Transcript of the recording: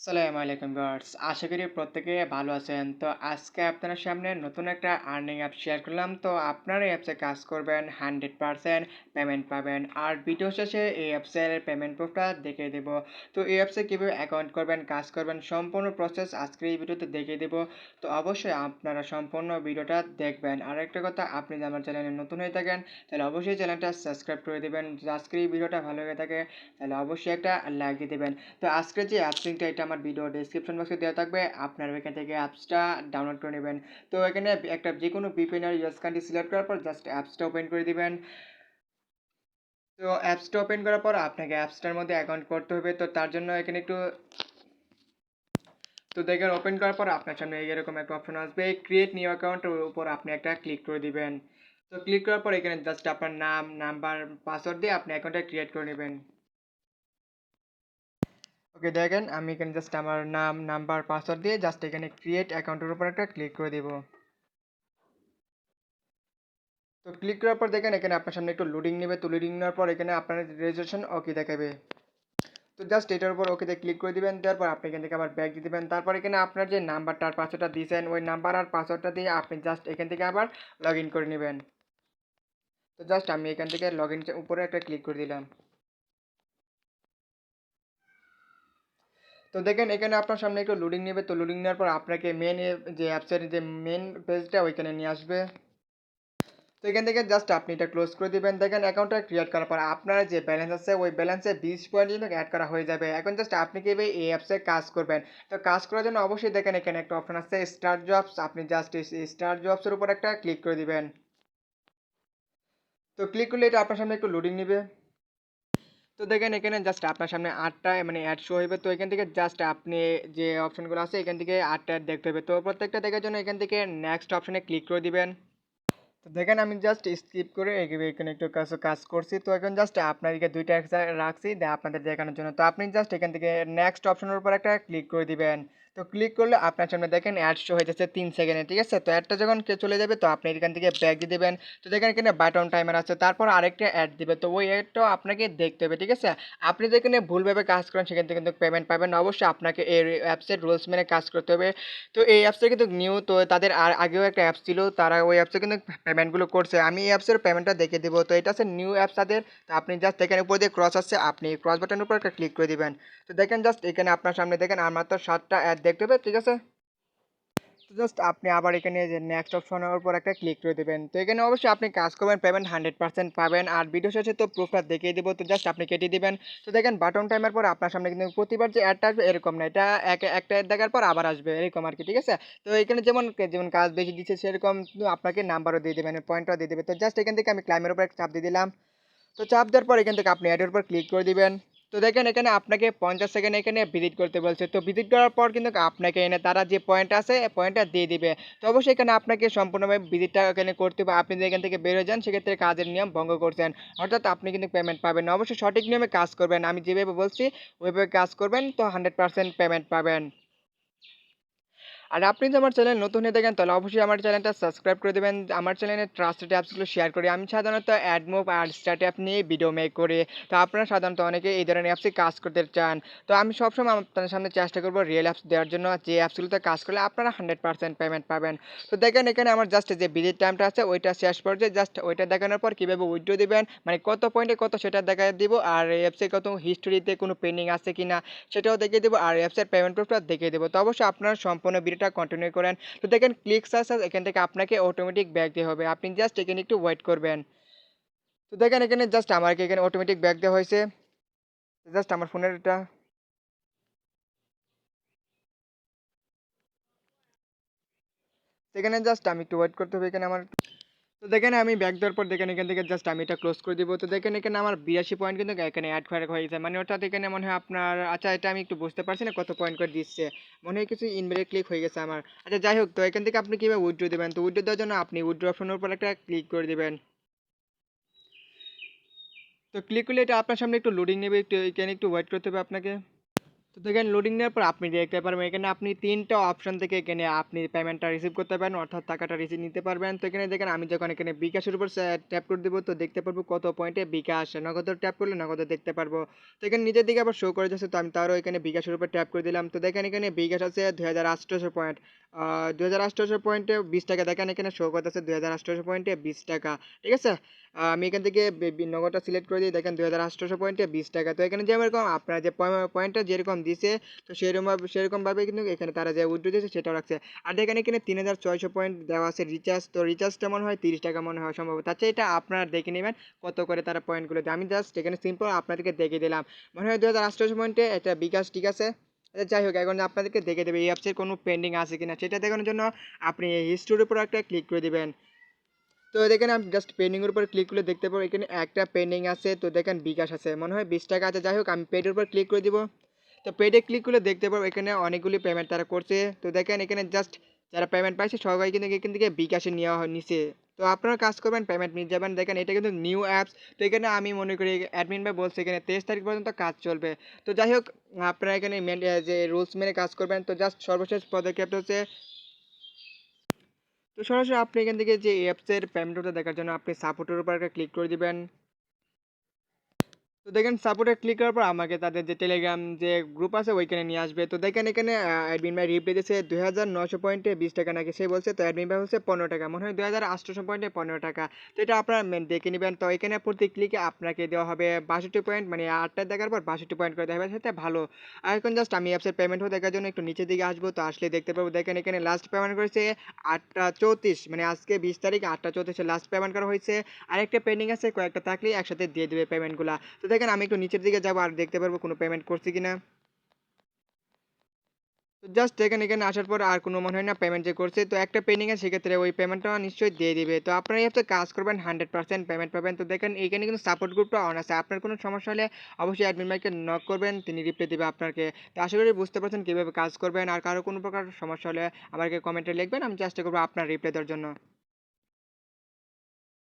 আসসালামু আলাইকুম ভিউয়ার্স। আশা করি প্রত্যেকে ভালো আছেন। তো আজকে আপনার সামনে নতুন একটা আর্নিং অ্যাপ শেয়ার করলাম। তো আপনারা এই অ্যাপসে কাজ করবেন 100% পেমেন্ট পাবেন। আর ভিডিও শেষে এই অ্যাপসের পেমেন্ট প্রুফটা দেখিয়ে দেব। তো এই অ্যাপসে কীভাবে অ্যাকাউন্ট করবেন, কাজ করবেন সম্পূর্ণ প্রসেস আজকের এই ভিডিওতে দেখিয়ে দেব। তো অবশ্যই আপনারা সম্পূর্ণ ভিডিওটা দেখবেন। আর একটা কথা, আপনি যদি আমার চ্যানেলে নতুন হয়ে থাকেন তাহলে অবশ্যই চ্যানেলটা সাবস্ক্রাইব করে দেবেন। যদি আজকের এই ভিডিওটা ভালো লেগে থাকে তাহলে অবশ্যই একটা লাইক দিয়ে দেবেন। তো আজকের যে অ্যাপস লিঙ্কটা এটা আমার ভিডিও ডেসক্রিপশন বক্সে দেওয়া থাকবে, আপনারা এখান থেকে অ্যাপসটা ডাউনলোড করে নেবেন। তো এখানে একটা যে কোনো VPN আর ইউএস কান্ট্রি সিলেক্ট করার পর জাস্ট অ্যাপসটা ওপেন করে দিবেন। তো অ্যাপসটা ওপেন করার পর আপনাকে অ্যাপসটার মধ্যে অ্যাকাউন্ট করতে হবে। তো তার জন্য এখানে একটু দেখেন, ওপেন করার পর আপনার সামনে এরকম একটা অপশন আসবে, ক্রিয়েট নিউ অ্যাকাউন্টের উপর আপনি একটা ক্লিক করে দিবেন। তো ক্লিক করার পর এখানে জাস্ট আপনার নাম, নাম্বার, পাসওয়ার্ড দিয়ে আপনি অ্যাকাউন্টটা ক্রিয়েট করে নেবেন। ওকে, দেখেন আমি এখানে জাস্ট আমার নাম, নাম্বার, পাসওয়ার্ড দিয়ে জাস্ট এখানে ক্রিয়েট অ্যাকাউন্টের উপর একটা ক্লিক করে দেব। তো ক্লিক করার পর দেখেন এখানে আপনার সামনে একটু লোডিং নেবে। তো লোডিং নেওয়ার পর এখানে আপনার রেজিস্ট্রেশন ওকে দেখাবে। তো জাস্ট এটার উপর ওকেতে ক্লিক করে দিবেন। দেওয়ার পর আপনি এখান থেকে আবার ব্যাক দিয়ে দিবেন। তারপর এখানে আপনার যে নাম্বারটা আর পাসওয়ার্ডটা দিয়েছেন ওই নাম্বার আর পাসওয়ার্ডটা দিয়ে আপনি জাস্ট এখান থেকে আবার লগ ইন করে নেবেন। তো জাস্ট আমি এখান থেকে লগ ইন উপরে একটা ক্লিক করে দিলাম। তো দেখেন এখানে আপনার সামনে একটু লোডিং নেবে। তো লোডিং নেওয়ার পর আপনাকে মেন যে অ্যাপসের যে মেন পেজটা ওইখানে নিয়ে আসবে। তো এখান থেকে জাস্ট আপনি এটা ক্লোজ করে দিবেন। দেখেন অ্যাকাউন্টটা ক্রিয়েট করার পর আপনার যে ব্যালেন্স আছে ওই ব্যালেন্সে 20 পয়েন্ট কিন্তু অ্যাড করা হয়ে যাবে। এখন জাস্ট আপনি কীভাবে এই অ্যাপসে কাজ করবেন। তো কাজ করার জন্য অবশ্যই দেখেন এখানে একটা অপশন আছে স্টার্ট জবস। আপনি জাস্ট এই স্টার্ট জবসের উপর একটা ক্লিক করে দিবেন। তো ক্লিক করলে এটা আপনার সামনে একটু লোডিং নিবে। তো দেখেন এখানে জাস্ট আপনার সামনে 8টা মানে অ্যাড শো হইবে। তো এখান থেকে জাস্ট আপনি যে অপশনগুলো আছে এখান থেকে 8টা অ্যাড দেখতে হবে। তো প্রত্যেকটা দেখার জন্য এখান থেকে নেক্সট অপশনে ক্লিক করে দিবেন। তো দেখেন আমি জাস্ট স্কিপ করে এখানে একটু কাজ করছি। তো এখন জাস্ট আপনাদেরকে 2টা রাখছি আপনাদের দেখানোর জন্য। তো আপনি জাস্ট এখান থেকে নেক্সট অপশনের উপর একটা ক্লিক করে দিবেন। তো ক্লিক করলে আপনার সামনে দেখেন অ্যাড শো হয়ে যাচ্ছে 3 সেকেন্ডে, ঠিক আছে? তো অ্যাডটা যখন চলে যাবে তো আপনি এখান থেকে ব্যাক দিয়ে দিবেন। তো দেখেন এখানে বাটন টাইমার আছে, তারপর আরেকটা অ্যাড দিবে। তো ওই অ্যাডটাও আপনাকে দেখতে হবে, ঠিক আছে? আপনি যেখানে ভুলভাবে কাজ করেন সেখান থেকে কিন্তু পেমেন্ট পাবেন না। অবশ্যই আপনাকে এই অ্যাপসের রুলস মেনে কাজ করতে হবে। তো এই অ্যাপসটা কিন্তু নিউ, তো তাদের আগেও একটা অ্যাপস ছিল, তারা ওই অ্যাপসে কিন্তু পেমেন্টগুলো করছে। আমি এই অ্যাপসের পেমেন্টটা দেখে দেবো। তো এটা হচ্ছে নিউ অ্যাপস তাদের। তো আপনি জাস্ট এখানে উপর দিয়ে ক্রস আসছে, আপনি ক্রস বাটনের উপর একটা ক্লিক করে দিবেন। তো দেখেন জাস্ট এখানে আপনার সামনে দেখেন আর মাত্র 7টা অ্যাড দেখতে হবে, ঠিক আছে? তো জাস্ট আপনি আবার এখানে যে নেক্সট অপশনের উপর একটা ক্লিক করে দেবেন। তো এখানে অবশ্যই আপনি কাজ করবেন, পেমেন্ট 100% পাবেন। আর ভিডিও শেষে তো প্রুফটা দেখিয়ে দেবো। তো জাস্ট আপনি কেটে দিবেন। তো দেখেন বাটন টাইমের পর আপনার সামনে কিন্তু প্রতিবার যে অ্যাডটা আসবে এরকম না, এটা একটা অ্যাড দেখার পর আবার আসবে এরকম আর কি, ঠিক আছে? তো এখানে যেমন যেমন কাজ বেশি দিচ্ছে সেরকম কিন্তু আপনাকে নাম্বারও দিয়ে দেবেন, পয়েন্টও দিয়ে দেবে। তো জাস্ট এখান থেকে আমি ক্লাইমের উপর একটা চাপ দিয়ে দিলাম। তো চাপ দেওয়ার পর এখান থেকে আপনি অ্যাডের উপর ক্লিক করে দিবেন। তো দেখেন এখানে আপনাকে 50 সেকেন্ড এখানে ভিজিট করতে বলছে। তো ভিজিট করার পর কিন্তু আপনাকে এনে তারা যে পয়েন্ট আছে পয়েন্টটা দিয়ে দিবে। তো অবশ্যই এখানে আপনাকে সম্পূর্ণভাবে ভিজিটটা এখানে করতে হবে। আপনি যদি এখান থেকে বের হয়ে যান সেক্ষেত্রে কাজের নিয়ম ভঙ্গ করছেন, অর্থাৎ আপনি কিন্তু পেমেন্ট পাবেন না। অবশ্যই সঠিক নিয়মে কাজ করবেন, আমি যেভাবে বলছি ওইভাবে কাজ করবেন, তো 100% পেমেন্ট পাবেন। আর আপনি যদি আমার চ্যানেল নতুন হয়ে থাকেন তাহলে অবশ্যই আমার চ্যানেলটা সাবস্ক্রাইব করে দেবেন। আমার চ্যানেলে ট্রাস্টেড অ্যাপসগুলো শেয়ার করি। আমি সাধারণত অ্যাডমোব আর স্টার্ট অ্যাপ নিয়ে ভিডিও মেক করি। তো আপনারা সাধারণত অনেকে এই ধরনের অ্যাপসে কাজ করতে চান। তো আমি সবসময় আপনাদের সামনে চেষ্টা করব রিয়েল অ্যাপস দেওয়ার জন্য, যে অ্যাপসগুলোতে কাজ করলে আপনারা 100% পেমেন্ট পাবেন। তো দেখেন এখানে আমার জাস্ট যে ভিজিট টাইমটা আছে ওইটা শেষ পর্যায়ে, জাস্ট ওইটা দেখানোর পর কীভাবে উইথড্র দিবেন, মানে কত পয়েন্টে কত সেটা দেখা দিব। আর এই অ্যাপসে কত হিস্টোরিতে কোনো পেন্ডিং আছে কিনা সেটাও দেখিয়ে দেবো। আর অ্যাপসের পেমেন্ট প্রুফটা দেখিয়ে দেবো। তো অবশ্যই আপনারা সম্পূর্ণ ভিডিওটা কন্টিনিউ করেন। তো দেখেন ক্লিক সার্চ এখান থেকে আপনাকে অটোমেটিক ব্যাক দিয়ে হবে, আপনি জাস্ট এখানে একটু ওয়েট করবেন। তো দেখেন এখানে জাস্ট আমাকে এখানে অটোমেটিক ব্যাক দেওয়া হয়েছে। জাস্ট আমার ফোনের এটা, এখানে জাস্ট আমি একটু ওয়েট করতে হবে এখানে আমার। তো দেখেন আমি ব্যাক দেওয়ার পর দেখেন এখান থেকে জাস্ট আমি এটা ক্লোজ করে দিব। তো দেখেন এখানে আমার 82 পয়েন্ট কিন্তু এখানে অ্যাড হয়ে গেছে, মানে অর্থাৎ এখানে মনে হয় আপনার, আচ্ছা এটা আমি একটু বুঝতে পারছি না কত পয়েন্ট করে দিচ্ছে, মনে হয় কিছু ইনভ্যালিড ক্লিক হয়ে গেছে আমার। আচ্ছা যাই হোক, তো এখান থেকে আপনি কীভাবে উইথড্র দেবেন, তো উইথড্র দেওয়ার জন্য আপনি উইথড্র অপশনের উপর একটা ক্লিক করে দেবেন। তো ক্লিক করলে এটা আপনার সামনে একটু লোডিং নেবে, একটু এখানে একটু ওয়েট করতে হবে আপনাকে। তো দেখেন লোডিং নেওয়ার পর আপনি দেখতে পারবেন এখানে আপনি ৩ টা অপশন থেকে এখানে আপনি পেমেন্টটা রিসিভ করতে পারেন অর্থাৎ টাকাটা রিসিভ নিতে পারবেন। তো এখানে দেখেন আমি যখন এখানে বিকাশের উপর ট্যাপ করে দিব তো দেখতে পারবো কত পয়েন্টে বিকাশ, নগদে ট্যাপ করলে নগদে দেখতে পারবো। তো এখানে নিচের দিকে আবার শো করে যাচ্ছে তো আমি তারও এখানে বিকাশের উপর ট্যাপ করে দিলাম। তো দেখেন এখানে বিকাশ আছে ২৮০০ পয়েন্ট। ২৮০০ পয়েন্টে ২০ টাকা দেখেন এখানে শো করতেছে ২৮০০ পয়েন্টে ২০ টাকা। ঠিক আছে? আমি এখান থেকে নগদটা সিলেক্ট করে দিই দেখেন ২৮০০ পয়েন্টে ২০ টাকা। তো এখানে যেরকম আপনার যে পয়েন্টটা যেরকম দিছে তো সেরকমভাবে কিন্তু এখানে তারা যে উইথড্র দিয়েছে সেটাও রাখছে। আর দেখেন এখানে ৩৬০০ পয়েন্ট দেওয়া আছে রিচার্জ। তো রিচার্জটা মনে হয় ৩০ টাকা মনে হয় সম্ভবত। আচ্ছা এটা আপনারা দেখে নেবেন কত করে তারা পয়েন্টগুলো দেয়। আমি জাস্ট এখানে সিম্পল আপনাদেরকে দেখিয়ে দিলাম। মনে হয় ২৮০০ পয়েন্টে এটা বিকাশ ঠিক আছে? আচ্ছা যাই হোক এখন আপনাদেরকে দেখে দেবে এই অ্যাপসের কোনো পেন্ডিং আছে কিনা সেটা দেখানোর জন্য আপনি হিস্টোরির উপর একটা ক্লিক করে দিবেন। তো দেখেন আমি জাস্ট পেন্ডিংয়ের উপর ক্লিক করলে দেখতে পাবো এখানে একটা পেন্ডিং আছে তো দেখেন বিকাশ আছে মনে হয় ২০ টাকা আছে। যাই হোক আমি পেডের উপর ক্লিক করে দিব। তো পেডে ক্লিক করলে দেখতে পাবো এখানে অনেকগুলি পেমেন্ট তারা করছে। তো দেখেন এখানে জাস্ট যারা পেমেন্ট পাইছে সবাই কিন্তু এখান থেকে বিকাশে নেওয়া নিছে। তো আপনারা কাজ করবেন পেমেন্ট নিয়ে যাবেন। দেখেন এটা কিন্তু নিউ অ্যাপস। তো এখানে আমি মনে করি অ্যাডমিন ভাই বলছে এখানে ২৩ তারিখ পর্যন্ত কাজ চলবে। তো যাই হোক আপনারা এখানে যে রুলস মেনে কাজ করবেন। তো জাস্ট সর্বশেষ পদক্ষেপটা হচ্ছে তো সরাসরি আপনি এখান থেকে যে অ্যাপসের পেমেন্টটা দেখার জন্য আপনি সাপোর্টের উপর একটা ক্লিক করে দিবেন। তো দেখেন সাপোর্টে ক্লিক করার পর আমাকে তাদের যে টেলিগ্রাম যে গ্রুপ আছে ওইখানে নিয়ে আসবে। তো দেখেন এখানে অ্যাডমিন ভাই রিপ্লাই দিয়েছে ২৯০০ পয়েন্টে ২০ টাকা নাকি সে বলছে। তো অ্যাডমিন ভাই বলছে ১৫ টাকা মনে হয় ২৮০০ পয়েন্টে ১৫ টাকা। তো এটা আপনারা দেখে নেবেন। তো এখানে প্রতি ক্লিকে আপনাকে দেওয়া হবে ৬২ পয়েন্ট মানে ৮টা দেখার পর ৬২ পয়েন্ট করে দেওয়া হবে সেটা ভালো। আর এখন জাস্ট আমি অ্যাপসের পেমেন্টও দেখার জন্য একটু নিচের দিকে আসবো। তো আসলে দেখতে পাবো দেখেন এখানে লাস্ট পেমেন্ট করেছে ৮টা ৩৪ মানে আজকে ২০ তারিখ ৮টা ৩৪ লাস্ট পেমেন্ট করা হয়েছে। আরেকটা পেন্ডিং আছে কয়েকটা থাকলেই একসাথে দিয়ে দেবে পেমেন্টগুলা। তো দেখেন আমি একটু নিচের দিকে যাবো আর দেখতে পারবো কোনো পেমেন্ট করছি কিনা। তো জাস্ট দেখেন এখানে আসার পর আর কোনো মনে হয় না পেমেন্ট যে করছে তো একটা পেন্ডিং আছে সেক্ষেত্রে ওই পেমেন্টটা নিশ্চয়ই দিয়ে দিবে। তো আপনারা এই হচ্ছে কাজ করবেন 100% পেমেন্ট পাবেন। তো দেখেন এইখানে কিন্তু সাপোর্ট গ্রুপটা অন আছে। আপনার কোনো সমস্যা হলে অবশ্যই অ্যাডমিন ভাইকে নক করবেন তিনি রিপ্লাই দিবে আপনাকে। তো আশা করি বুঝতে পারছেন কীভাবে কাজ করবেন আর কারো কোনো প্রকার সমস্যা হলে আমাকে কমেন্টে লিখবেন আমি চেষ্টা করবো আপনার রিপ্লাই দেওয়ার জন্য।